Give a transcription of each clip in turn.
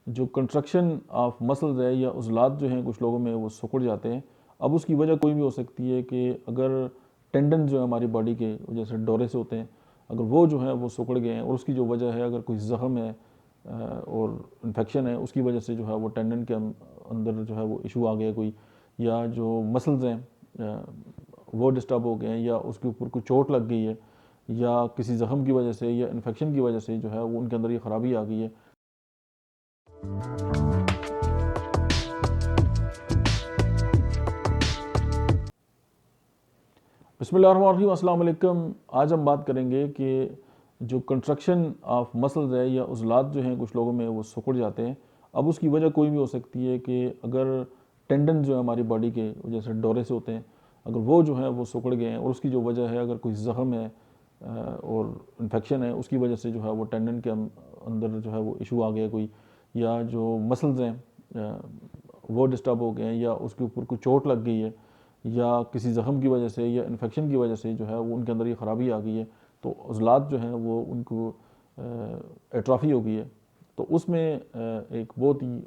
جو construction of muscles ہے یا عضلات جو ہیں کچھ لوگوں میں وہ سکڑ جاتے ہیں. اب اس کی وجہ کوئی بھی ہو سکتی ہے کہ اگر ٹینڈن جو ہے ہماری باڈی کے جیسے ڈورے سے ہوتے ہیں, اگر وہ جو ہیں وہ سکڑ گئے ہیں اور اس کی جو وجہ ہے اگر کوئی زخم ہے اور انفیکشن ہے, اس کی وجہ سے جو ہے وہ ٹینڈن کے اندر جو ہے وہ ایشو آ گیا کوئی, یا جو مسلز ہیں وہ ڈسٹرب ہو گئے ہیں, یا اس کے اوپر کوئی چوٹ لگ گئی ہے, یا کسی زخم کی وجہ سے یا انفیکشن کی وجہ سے جو ہے وہ ان کے اندر یہ خرابی آ گئی ہے. بسم اللہ الرحمن الرحیم. السلام علیکم. آج ہم بات کریں گے کہ جو کنسٹرکشن آف مسلز ہے یا عضلات جو ہیں کچھ لوگوں میں وہ سکڑ جاتے ہیں. اب اس کی وجہ کوئی بھی ہو سکتی ہے کہ اگر ٹینڈن جو ہے ہماری باڈی کے جیسے ڈورے سے ہوتے ہیں, اگر وہ جو ہیں وہ سکڑ گئے ہیں اور اس کی جو وجہ ہے اگر کوئی زخم ہے اور انفیکشن ہے, اس کی وجہ سے جو ہے وہ ٹینڈن کے اندر جو ہے وہ ایشو آ گیا کوئی, یا جو مسلز ہیں وہ ڈسٹرب ہو گئے ہیں, یا اس کے اوپر کوئی چوٹ لگ گئی ہے, یا کسی زخم کی وجہ سے یا انفیکشن کی وجہ سے جو ہے وہ ان کے اندر یہ خرابی آ گئی ہے, تو عضلات جو ہیں وہ ان کو ایٹرافی ہو گئی ہے. تو اس میں ایک بہت ہی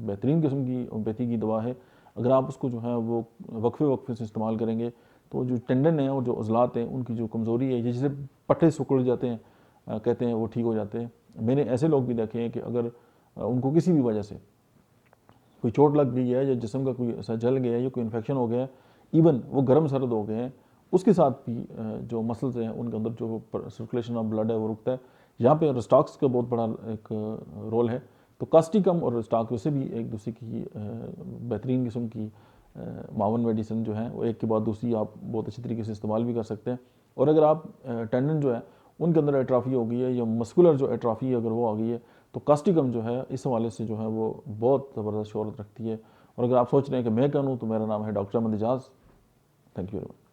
بہترین قسم کی ہومیوپیتھی کی دوا ہے. اگر آپ اس کو جو ہے وہ وقفے وقفے سے استعمال کریں گے تو جو ٹینڈن ہیں اور جو عضلات ہیں ان کی جو کمزوری ہے, جیسے پٹھے سکڑ جاتے ہیں کہتے ہیں, وہ ٹھیک ہو جاتے ہیں. میں نے ایسے لوگ بھی دیکھے ہیں کہ اگر ان کو کسی بھی وجہ سے کوئی چوٹ لگ گئی ہے یا جسم کا کوئی ایسا جل گیا ہے یا کوئی انفیکشن ہو گیا ہے, ایون وہ گرم سرد ہو گئے ہیں, اس کے ساتھ بھی جو مسلز ہیں ان کے اندر جو سرکولیشن آف بلڈ ہے وہ رکتا ہے. یہاں پہ رسٹاکس کا بہت بڑا ایک رول ہے. تو کاسٹیکم اور رسٹاک ویسے بھی ایک دوسرے کی بہترین قسم کی معاون میڈیسن جو ہیں, وہ ایک کے بعد دوسری آپ بہت اچھی طریقے سے استعمال بھی کر سکتے ہیں. اور اگر آپ ٹینڈن جو ہے ان کے اندر ایٹرافی ہو گئی ہے یا مسکولر جو ایٹرافی اگر وہ آ گئی ہے, تو کاسٹیکم جو ہے اس حوالے سے جو ہے وہ بہت زبردست شہرت رکھتی ہے. اور اگر آپ سوچ رہے ہیں کہ میں کون ہوں, تو میرا نام ہے doctor Ahmed Ijaz. Thank you very much.